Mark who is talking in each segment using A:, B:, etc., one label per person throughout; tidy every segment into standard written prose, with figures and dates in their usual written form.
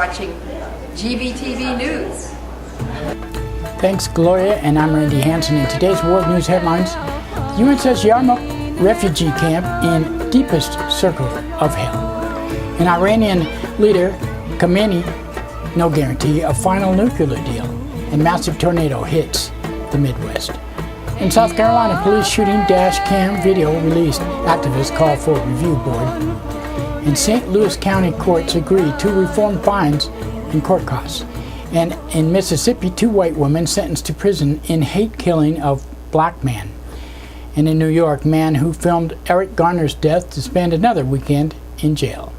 A: watching GVTV News.
B: Thanks, Gloria, and I'm Randy Hansen. In today's World News headlines, the UN says Yarmouk refugee camp in deepest circle of hell. An Iranian leader, Khamenei, no guarantee of final nuclear deal. And massive tornado hits the Midwest. In South Carolina, police shooting dash cam video released. Activists call for review board. In St. Louis County courts agree to reform fines and court costs. And in Mississippi, 2 white women sentenced to prison in hate killing of black man. And in New York, man who filmed Eric Garner's death to spend another weekend in jail.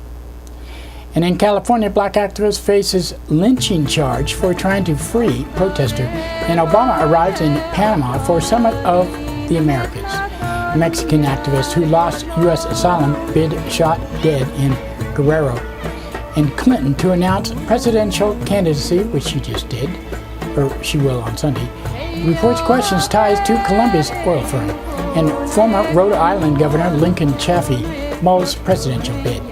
B: And in California, black activist faces lynching charge for trying to free protester. And Obama arrives in Panama for Summit of the Americas. A Mexican activist who lost U.S. asylum bid shot dead in Guerrero. And Clinton to announce presidential candidacy, which she just did, or she will on Sunday, reports questions ties to Columbia's oil firm. And former Rhode Island Governor Lincoln Chafee mulls presidential bid.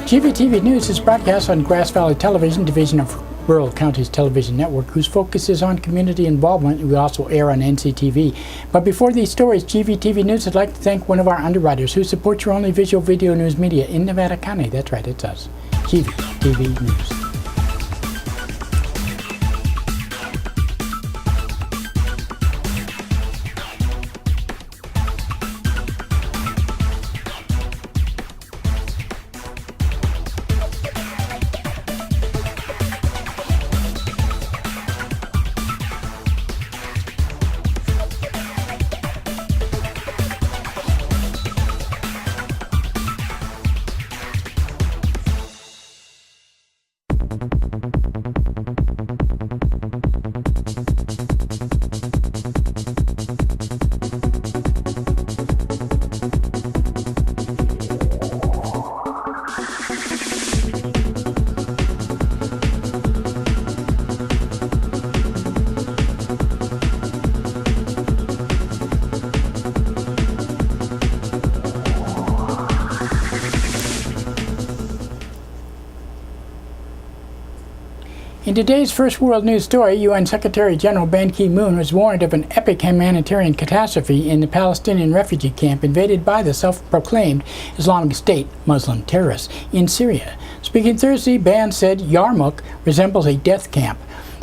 B: GVTV News is broadcast on Grass Valley Television, division of Rural Counties Television Network, whose focus is on community involvement. We also air on NCTV. But before these stories, GVTV News would like to thank one of our underwriters who supports your only visual video news media in Nevada County. That's right, it's us. GVTV News. In today's first world news story, UN Secretary General Ban Ki-moon was warned of an epic humanitarian catastrophe in the Palestinian refugee camp invaded by the self-proclaimed Islamic State Muslim terrorists in Syria. Speaking Thursday, Ban said Yarmouk resembles a death camp.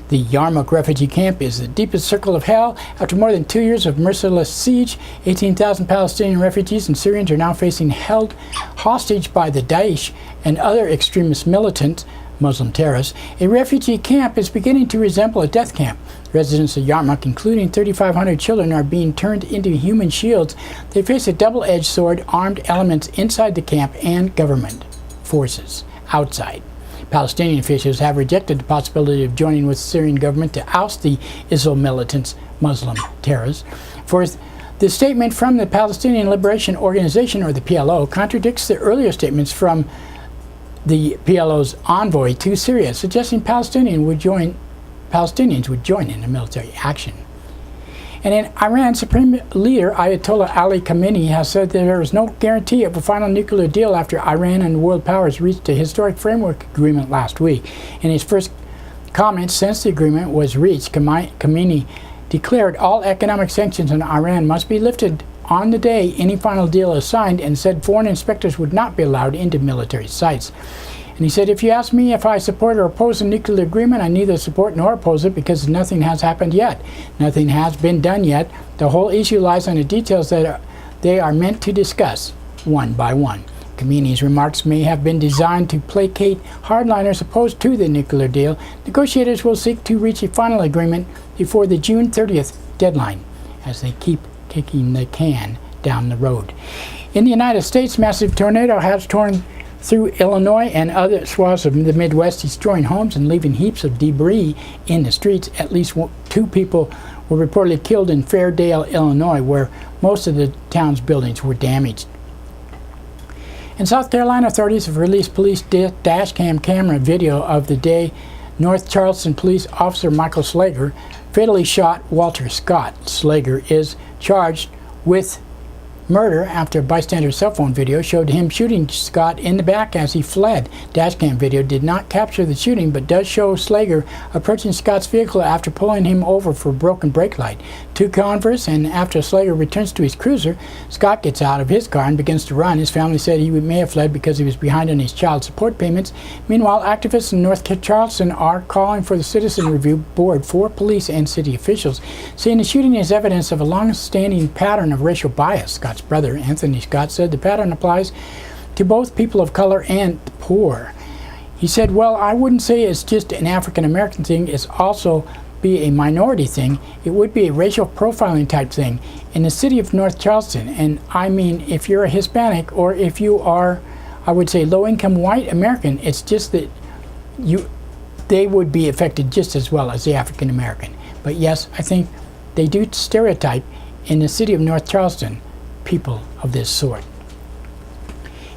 B: The Yarmouk refugee camp is the deepest circle of hell. After more than 2 years of merciless siege, 18,000 Palestinian refugees and Syrians are now facing held hostage by the Daesh and other extremist militants, Muslim terrorists. A refugee camp is beginning to resemble a death camp. Residents of Yarmouk, including 3,500 children, are being turned into human shields. They face a double-edged sword, armed elements inside the camp and government forces outside. Palestinian officials have rejected the possibility of joining with the Syrian government to oust the ISIL militants, Muslim terrorists. For the statement from the Palestinian Liberation Organization, or the PLO, contradicts the earlier statements from the PLO's envoy to Syria, suggesting Palestinians would join in a military action. And in Iran, Supreme Leader Ayatollah Ali Khamenei has said that there is no guarantee of a final nuclear deal after Iran and world powers reached a historic framework agreement last week. In his first comments since the agreement was reached, Khamenei declared all economic sanctions on Iran must be lifted on the day any final deal is signed, and said foreign inspectors would not be allowed into military sites. And he said, if you ask me if I support or oppose a nuclear agreement, I neither support nor oppose it because nothing has happened yet. Nothing has been done yet. The whole issue lies on the details that they are meant to discuss one by one. Khamenei's remarks may have been designed to placate hardliners opposed to the nuclear deal. Negotiators will seek to reach a final agreement before the June 30th deadline, as they keep kicking the can down the road. In the United States, massive tornado has torn through Illinois and other swaths of the Midwest, destroying homes and leaving heaps of debris in the streets. At least 2 people were reportedly killed in Fairdale, Illinois, where most of the town's buildings were damaged. In South Carolina, authorities have released police dash cam camera video of the day North Charleston police officer Michael Slager fatally shot Walter Scott. Slager is charged with murder after a bystander's cell phone video showed him shooting Scott in the back as he fled. Dashcam video did not capture the shooting but does show Slager approaching Scott's vehicle after pulling him over for broken brake light. Two converse, and after Slager returns to his cruiser, Scott gets out of his car and begins to run. His family said he may have fled because he was behind on his child support payments. Meanwhile, activists in North Charleston are calling for the Citizen Review Board for police and city officials, saying the shooting is evidence of a long-standing pattern of racial bias. Scott's brother, Anthony Scott, said the pattern applies to both people of color and the poor. He said, well, I wouldn't say it's just an African-American thing, it's also be a minority thing. It would be a racial profiling type thing in the city of North Charleston. And I mean, if you're a Hispanic or if you are, I would say, low-income white American, it's just that they would be affected just as well as the African American. But yes, I think they do stereotype in the city of North Charleston people of this sort.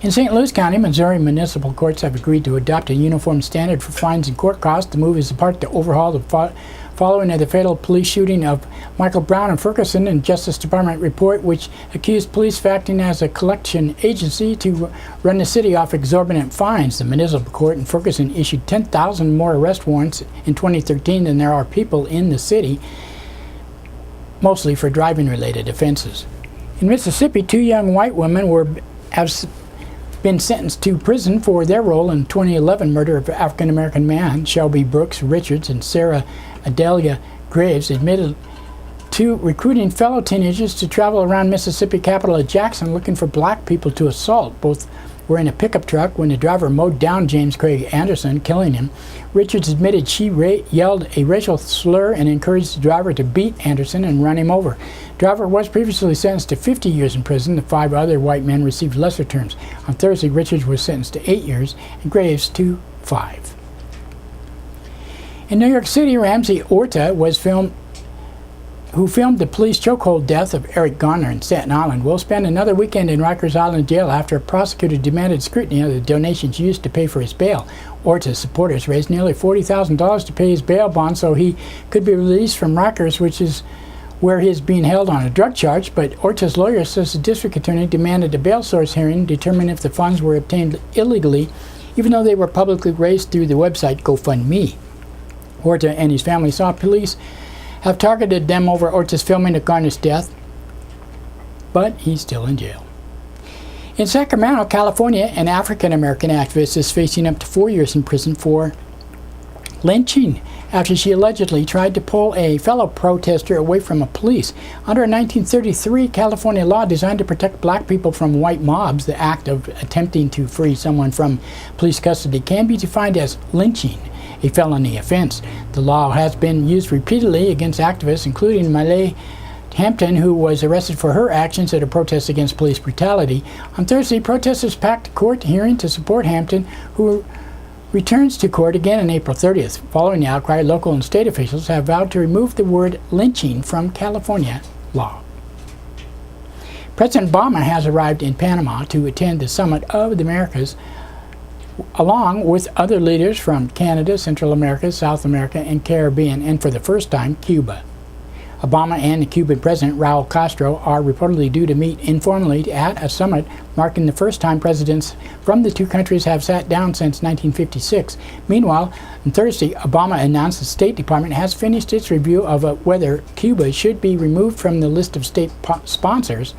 B: In St. Louis County, Missouri municipal courts have agreed to adopt a uniform standard for fines and court costs. The move is a part to overhaul the following of the fatal police shooting of Michael Brown in Ferguson, and Justice Department report which accused police of acting as a collection agency to run the city off exorbitant fines. The municipal court in Ferguson issued 10,000 more arrest warrants in 2013 than there are people in the city, mostly for driving-related offenses. In Mississippi, two young white women have been sentenced to prison for their role in 2011 murder of African-American man Shelby Brooks Richards and Sarah Adelia Graves, admitted to recruiting fellow teenagers to travel around Mississippi capital of Jackson looking for black people to assault. Both were in a pickup truck when the driver mowed down James Craig Anderson, killing him. Richards admitted she yelled a racial slur and encouraged the driver to beat Anderson and run him over. Driver was previously sentenced to 50 years in prison. The 5 other white men received lesser terms. On Thursday, Richards was sentenced to 8 years and Graves to 5. In New York City, Ramsey Orta who filmed the police chokehold death of Eric Garner in Staten Island, will spend another weekend in Rikers Island jail after a prosecutor demanded scrutiny of the donations used to pay for his bail. Orta's supporters raised nearly $40,000 to pay his bail bond so he could be released from Rikers, which is where he is being held on a drug charge, but Orta's lawyer says the district attorney demanded a bail source hearing to determine if the funds were obtained illegally, even though they were publicly raised through the website GoFundMe. Orta and his family saw police have targeted them over Orta's filming of Garner's death, but he's still in jail. In Sacramento, California, an African-American activist is facing up to 4 years in prison for lynching after she allegedly tried to pull a fellow protester away from police. Under a 1933 California law designed to protect black people from white mobs, the act of attempting to free someone from police custody can be defined as lynching, a felony offense. The law has been used repeatedly against activists, including Malay Hampton, who was arrested for her actions at a protest against police brutality. On Thursday, protesters packed a court hearing to support Hampton, who returns to court again on April 30th. Following the outcry, local and state officials have vowed to remove the word lynching from California law. President Obama has arrived in Panama to attend the Summit of the Americas, along with other leaders from Canada, Central America, South America, and Caribbean, and for the first time, Cuba. Obama and the Cuban President Raul Castro are reportedly due to meet informally at a summit, marking the first time presidents from the two countries have sat down since 1956. Meanwhile, on Thursday, Obama announced the State Department has finished its review of whether Cuba should be removed from the list of state sponsors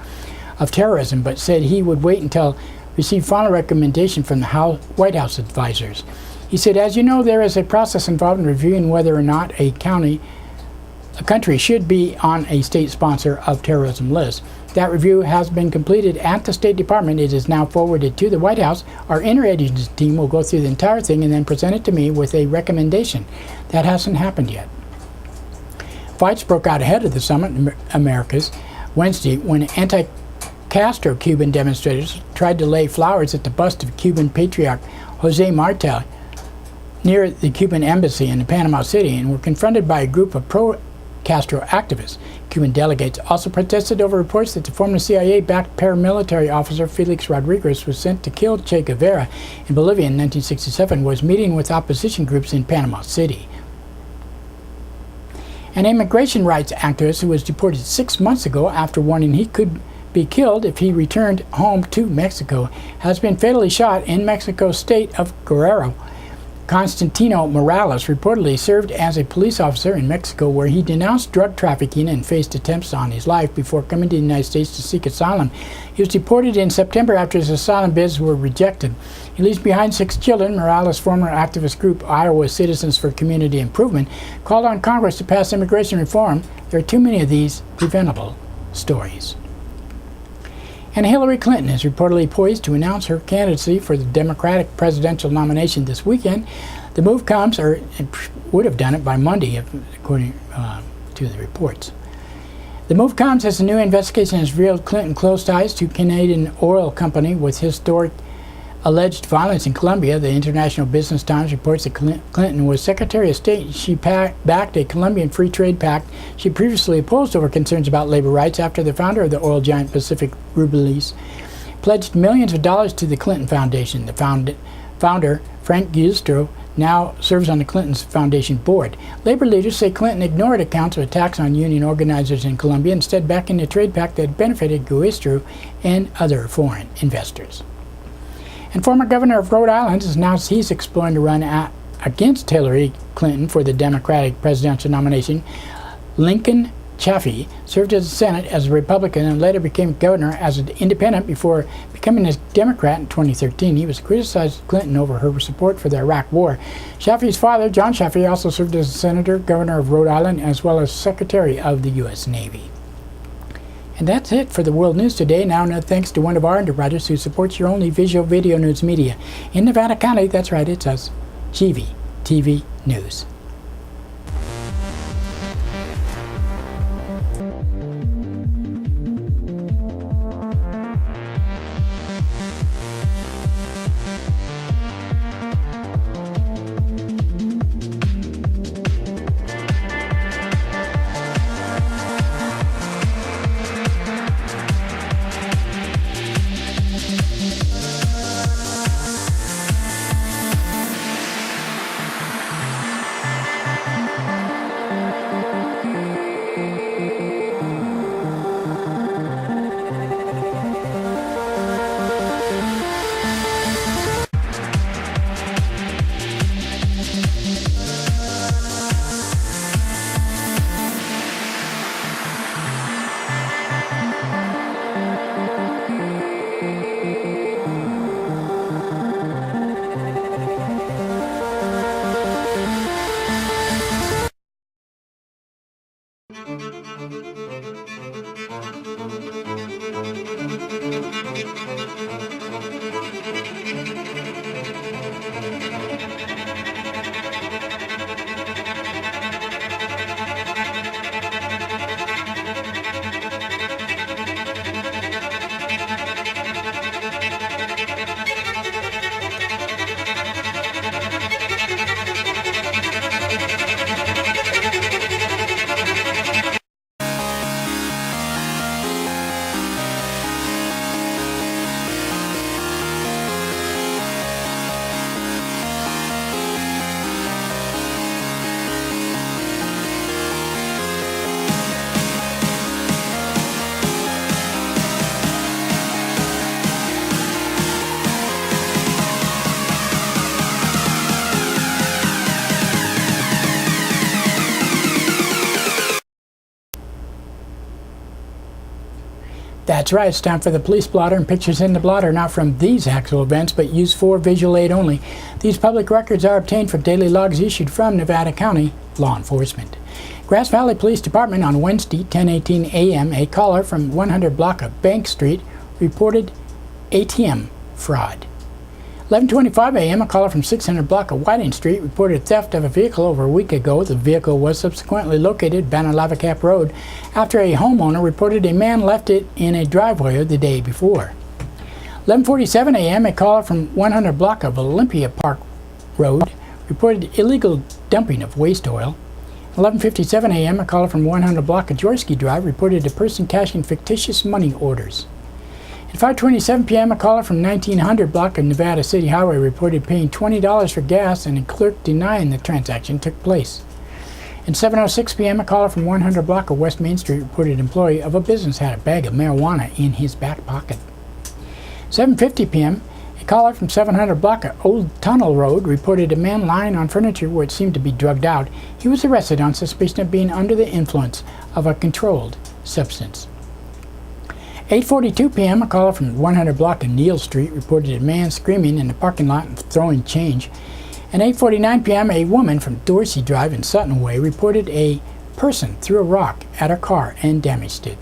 B: of terrorism, but said he would wait until received final recommendation from the White House advisors. He said, as you know, there is a process involved in reviewing whether or not a country should be on a state sponsor of terrorism list. That review has been completed at the State Department. It is now forwarded to the White House. Our interagency team will go through the entire thing and then present it to me with a recommendation. That hasn't happened yet. Fights broke out ahead of the Summit in Americas Wednesday when anti-Castro Cuban demonstrators tried to lay flowers at the bust of Cuban patriarch Jose Martel near the Cuban embassy in Panama City and were confronted by a group of pro-Castro activists. Cuban delegates also protested over reports that the former CIA-backed paramilitary officer Felix Rodriguez was sent to kill Che Guevara in Bolivia in 1967, was meeting with opposition groups in Panama City. An immigration rights activist who was deported 6 months ago after warning he could be killed if he returned home to Mexico, has been fatally shot in Mexico's state of Guerrero. Constantino Morales reportedly served as a police officer in Mexico, where he denounced drug trafficking and faced attempts on his life before coming to the United States to seek asylum. He was deported in September after his asylum bids were rejected. He leaves behind 6 children. Morales' former activist group, Iowa Citizens for Community Improvement, called on Congress to pass immigration reform. There are too many of these preventable stories. And Hillary Clinton is reportedly poised to announce her candidacy for the Democratic presidential nomination this weekend. The move comes, or it would have done it by Monday, according to the reports. The move comes as a new investigation has revealed Clinton close ties to Canadian oil company with historic alleged violence in Colombia. The International Business Times reports that Clinton was Secretary of State. She backed a Colombian free trade pact she previously opposed over concerns about labor rights after the founder of the oil giant Pacific Rubiles pledged millions of dollars to the Clinton Foundation. The founder, Frank Giustro, now serves on the Clinton's Foundation board. Labor leaders say Clinton ignored accounts of attacks on union organizers in Colombia, instead backing a trade pact that benefited Giustro and other foreign investors. And former governor of Rhode Island has announced he's exploring to run against Hillary Clinton for the Democratic presidential nomination. Lincoln Chafee served as a Senate as a Republican and later became governor as an independent before becoming a Democrat in 2013. He was criticized Clinton over her support for the Iraq War. Chafee's father, John Chafee, also served as a senator, governor of Rhode Island, as well as Secretary of the U.S. Navy. And that's it for the World News today. Now, thanks to one of our underwriters who supports your only visual video news media in Nevada County. That's right, it's us, GVTV News. That's right, it's time for the police blotter, and pictures in the blotter are not from these actual events, but used for visual aid only. These public records are obtained from daily logs issued from Nevada County law enforcement. Grass Valley Police Department on Wednesday, 10:18 a.m., a caller from 100 block of Bank Street reported ATM fraud. 11:25 a.m., a caller from 600 block of Whiting Street reported theft of a vehicle over a week ago. The vehicle was subsequently located Banalavikap Road after a homeowner reported a man left it in a driveway the day before. 11:47 a.m., a caller from 100 block of Olympia Park Road reported illegal dumping of waste oil. 11:57 a.m., a caller from 100 block of Jorsky Drive reported a person cashing fictitious money orders. At 5:27 p.m., a caller from 1900 block of Nevada City Highway reported paying $20 for gas and a clerk denying the transaction took place. At 7:06 p.m., a caller from 100 block of West Main Street reported an employee of a business had a bag of marijuana in his back pocket. 7:50 p.m., a caller from 700 block of Old Tunnel Road reported a man lying on furniture which seemed to be drugged out. He was arrested on suspicion of being under the influence of a controlled substance. 8:42 p.m., a caller from 100 block of Neal Street reported a man screaming in the parking lot and throwing change. At 8:49 p.m., a woman from Dorsey Drive in Sutton Way reported a person threw a rock at her car and damaged it.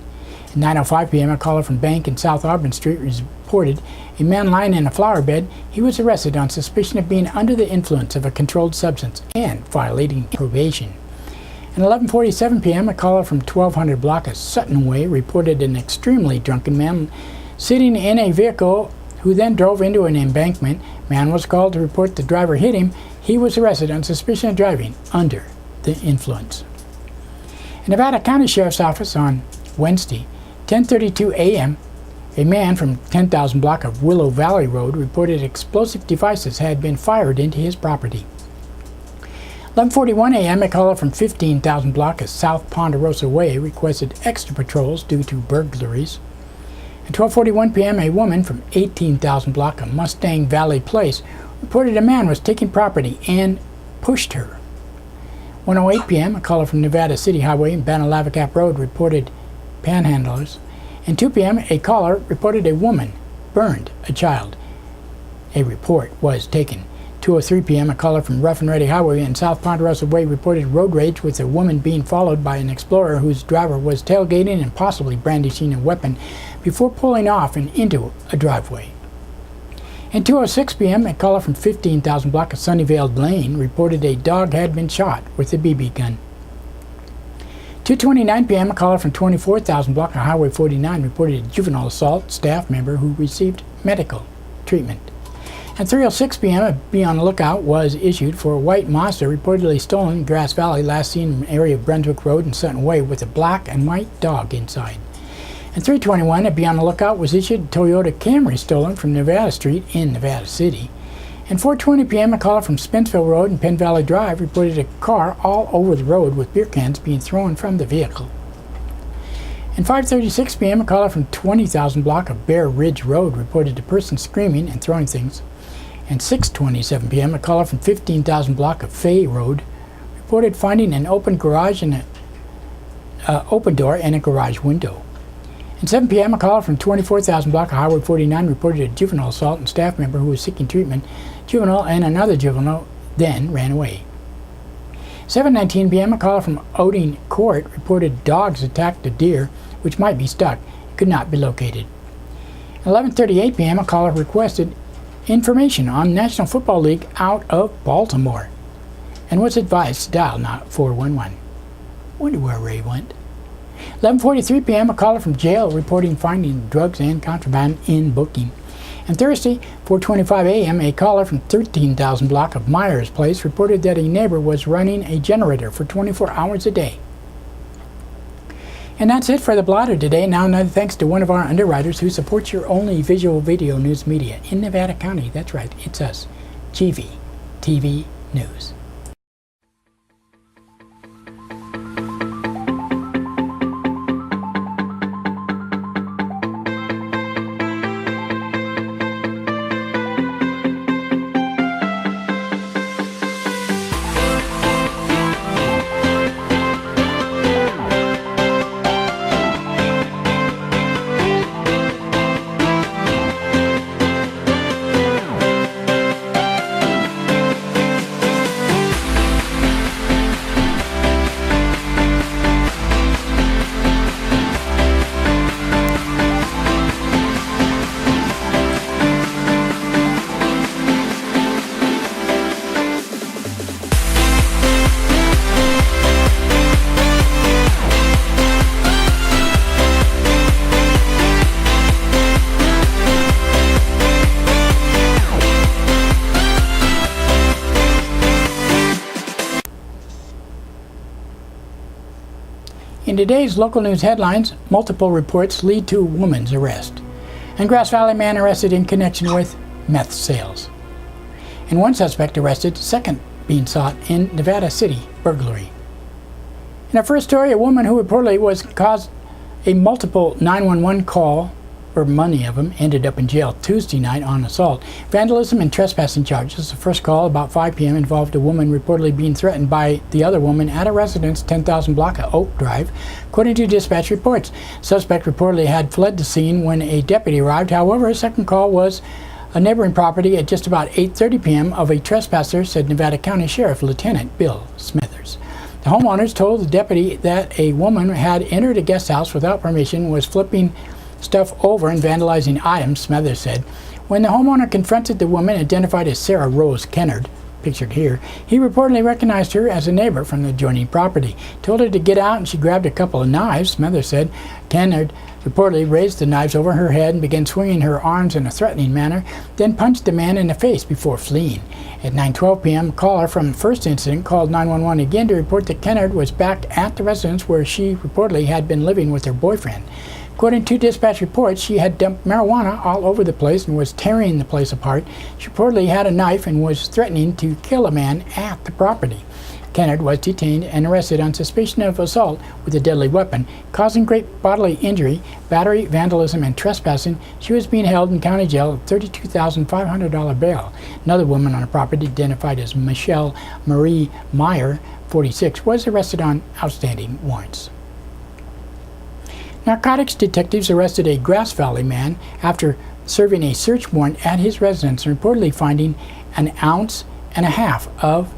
B: At 9:05 p.m., a caller from Bank in South Auburn Street reported a man lying in a flower bed. He was arrested on suspicion of being under the influence of a controlled substance and violating probation. At 11:47 p.m., a caller from 1200 block of Sutton Way reported an extremely drunken man sitting in a vehicle who then drove into an embankment. Man was called to report the driver hit him. He was arrested on suspicion of driving under the influence. In Nevada County Sheriff's Office on Wednesday, 10:32 a.m., a man from 10,000 block of Willow Valley Road reported explosive devices had been fired into his property. 11:41 a.m., a caller from 15,000 block of South Ponderosa Way requested extra patrols due to burglaries. At 12:41 p.m., a woman from 18,000 block of Mustang Valley Place reported a man was taking property and pushed her. 1:08 p.m., a caller from Nevada City Highway and Banalavikap Road reported panhandlers. And 2 p.m., a caller reported a woman burned a child. A report was taken. 2:03 p.m., a caller from Rough and Ready Highway and South Ponderosa Way reported road rage with a woman being followed by an Explorer whose driver was tailgating and possibly brandishing a weapon before pulling off and into a driveway. At 2:06 p.m., a caller from 15,000 block of Sunnyvale Lane reported a dog had been shot with a BB gun. 2:29 p.m., a caller from 24,000 block of Highway 49 reported a juvenile assault staff member who received medical treatment. At 3:06 p.m., a be on the lookout was issued for a white Mazda reportedly stolen in Grass Valley, last seen in the area of Brunswick Road and Sutton Way with a black and white dog inside. At 3:21, a be on the lookout was issued a Toyota Camry stolen from Nevada Street in Nevada City. And 4:20 p.m., a caller from Spencerville Road and Penn Valley Drive reported a car all over the road with beer cans being thrown from the vehicle. And 5:36 p.m., a caller from 20,000 block of Bear Ridge Road reported a person screaming and throwing things. And 6:27 p.m., a caller from 15,000 block of Fay Road reported finding an open garage and open door and a garage window. At 7 p.m., a caller from 24,000 block of Highway 49 reported a juvenile assault and staff member who was seeking treatment. Juvenile and another juvenile then ran away. 7:19 p.m., a caller from Oding Court reported dogs attacked a deer which might be stuck. It could not be located. At 11:38 p.m., a caller requested information on National Football League out of Baltimore and was advised to dial 411. Wonder where Ray went. 11:43 p.m., a caller from jail reporting finding drugs and contraband in booking. And Thursday, 4:25 a.m., a caller from 13,000 block of Myers Place reported that a neighbor was running a generator for 24 hours a day. And that's it for the blotter today. Now another thanks to one of our underwriters who supports your only visual video news media in Nevada County. That's right, it's us, GVTV News. In today's local news headlines, multiple reports lead to woman's arrest. And Grass Valley man arrested in connection with meth sales. And one suspect arrested, second being sought in Nevada City burglary. In our first story, a woman who reportedly was caused a multiple 911 call, or many of them, ended up in jail Tuesday night on assault, vandalism, and trespassing charges. The first call, about 5 p.m., involved a woman reportedly being threatened by the other woman at a residence 10,000 block of Oak Drive, according to dispatch reports. Suspect reportedly had fled the scene when a deputy arrived. However, a second call was a neighboring property at just about 8:30 p.m. of a trespasser, said Nevada County Sheriff Lieutenant Bill Smithers. The homeowners told the deputy that a woman had entered a guest house without permission, was flipping stuff over and vandalizing items, Smithers said. When the homeowner confronted the woman, identified as Sarah Rose Kennard, pictured here, he reportedly recognized her as a neighbor from the adjoining property. Told her to get out, and she grabbed a couple of knives, Smithers said. Kennard reportedly raised the knives over her head and began swinging her arms in a threatening manner, then punched the man in the face before fleeing. At 9:12 p.m., a caller from the first incident called 911 again to report that Kennard was back at the residence where she reportedly had been living with her boyfriend. According to dispatch reports, she had dumped marijuana all over the place and was tearing the place apart. She reportedly had a knife and was threatening to kill a man at the property. Kennard was detained and arrested on suspicion of assault with a deadly weapon, causing great bodily injury, battery, vandalism, and trespassing. She was being held in county jail at $32,500 bail. Another woman on the property, identified as Michelle Marie Meyer, 46, was arrested on outstanding warrants. Narcotics detectives arrested a Grass Valley man after serving a search warrant at his residence and reportedly finding 1.5 ounces of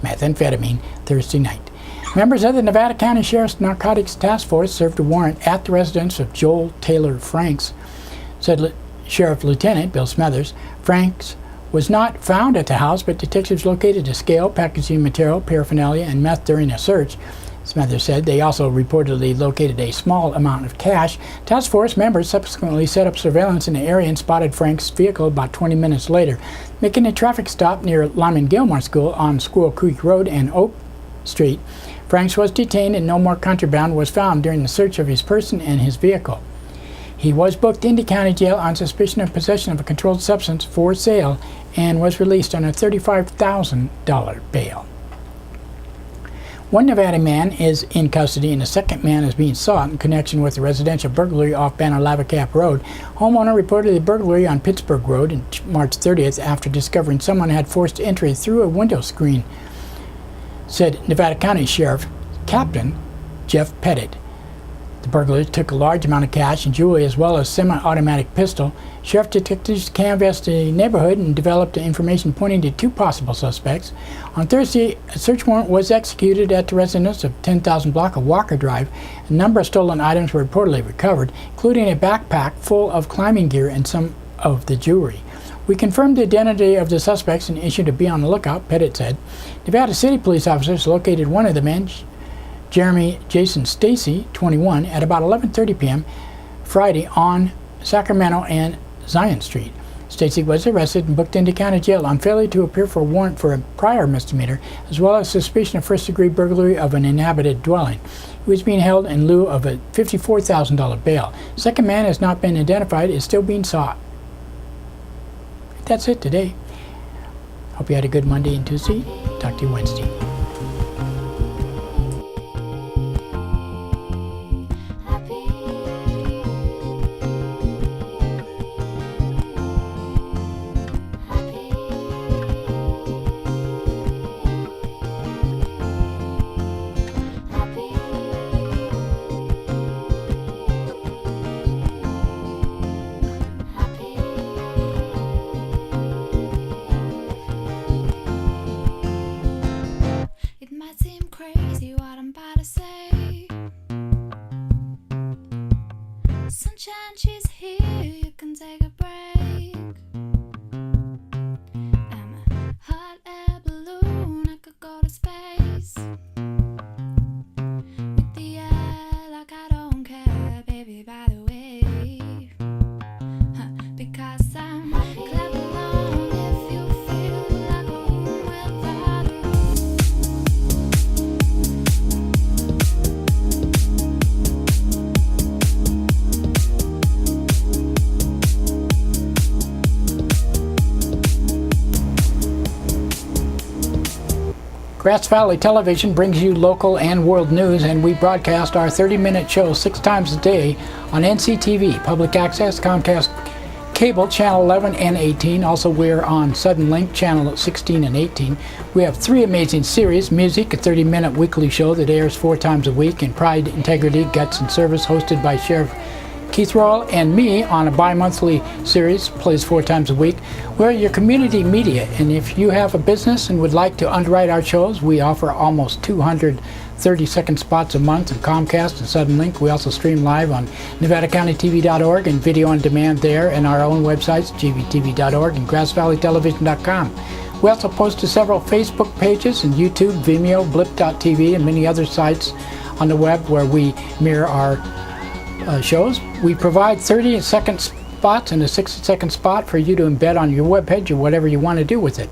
B: methamphetamine Thursday night. Members of the Nevada County Sheriff's Narcotics Task Force served a warrant at the residence of Joel Taylor Franks, said Sheriff Lieutenant Bill Smithers. Franks was not found at the house, but detectives located a scale, packaging material, paraphernalia, and meth during a search. Smithers said they also reportedly located a small amount of cash. Task Force members subsequently set up surveillance in the area and spotted Frank's vehicle about 20 minutes later, making a traffic stop near Lyman Gilmore School on Squirrel Creek Road and Oak Street. Franks was detained and no more contraband was found during the search of his person and his vehicle. He was booked into county jail on suspicion of possession of a controlled substance for sale and was released on a $35,000 bail. One Nevada man is in custody and a second man is being sought in connection with a residential burglary off Banner Lava Cap Road. Homeowner reported the burglary on Pittsburgh Road on March 30th after discovering someone had forced entry through a window screen, said Nevada County Sheriff Captain Jeff Pettit. The burglars took a large amount of cash and jewelry as well as a semi-automatic pistol. Sheriff detectives canvassed the neighborhood and developed information pointing to 2 possible suspects. On Thursday, a search warrant was executed at the residence of 10,000 block of Walker Drive. A number of stolen items were reportedly recovered, including a backpack full of climbing gear and some of the jewelry. We confirmed the identity of the suspects and issued a be on the lookout, Pettit said. Nevada City police officers located one of the men, Jeremy Jason Stacy, 21, at about 11:30 p.m. Friday on Sacramento and Zion Street. Stacy was arrested and booked into county jail on failure to appear for a warrant for a prior misdemeanor, as well as suspicion of first-degree burglary of an inhabited dwelling. He was being held in lieu of a $54,000 bail. Second man has not been identified, is still being sought. That's it today. Hope you had a good Monday and Tuesday. Talk to you Wednesday.
C: Sunshine, she's here, you can take a break. I'm a hot air balloon, I could go to space. With the air like I don't care, baby, by the way. Because I'm clap along if you feel like a room without a room.
B: Grass Valley Television brings you local and world news, and we broadcast our 30-minute show 6 times a day on NCTV, Public Access, Comcast Cable, Channel 11 and 18. Also, we're on Sudden Link, Channel 16 and 18. We have 3 amazing series: Music, a 30-minute weekly show that airs 4 times a week, and Pride, Integrity, Guts, and Service, hosted by Sheriff Keith Royal and me on a bi-monthly series, plays 4 times a week. We're your community media, and if you have a business and would like to underwrite our shows, we offer almost 200 30-second spots a month on Comcast and Sudden Link. We also stream live on NevadaCountyTV.org and video on demand there, and our own websites, GVTV.org and GrassValleyTelevision.com. We also post to several Facebook pages and YouTube, Vimeo, Blip.tv, and many other sites on the web where we mirror our shows. We provide 30-second spots and a 60-second spot for you to embed on your webpage or whatever you want to do with it.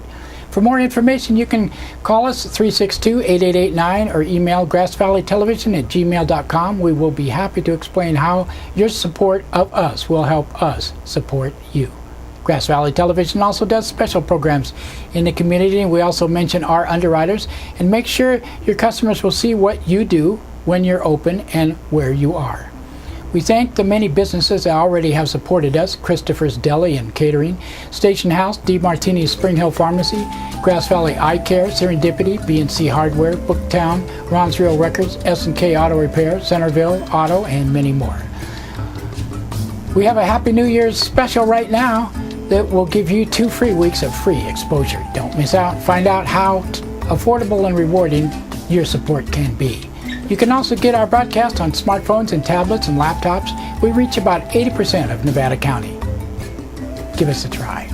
B: For more information, you can call us 362-8889 or email grassvalleytelevision@gmail.com. We will be happy to explain how your support of us will help us support you. Grass Valley Television also does special programs in the community, and we also mention our underwriters and make sure your customers will see what you do when you're open and where you are. We thank the many businesses that already have supported us: Christopher's Deli and Catering, Station House, D. Martini's Spring Hill Pharmacy, Grass Valley Eye Care, Serendipity, B&C Hardware, Booktown, Ron's Real Records, S&K Auto Repair, Centerville Auto, and many more. We have a Happy New Year's special right now that will give you 2 free weeks of free exposure. Don't miss out. Find out how affordable and rewarding your support can be. You can also get our broadcast on smartphones and tablets and laptops. We reach about 80% of Nevada County. Give us a try.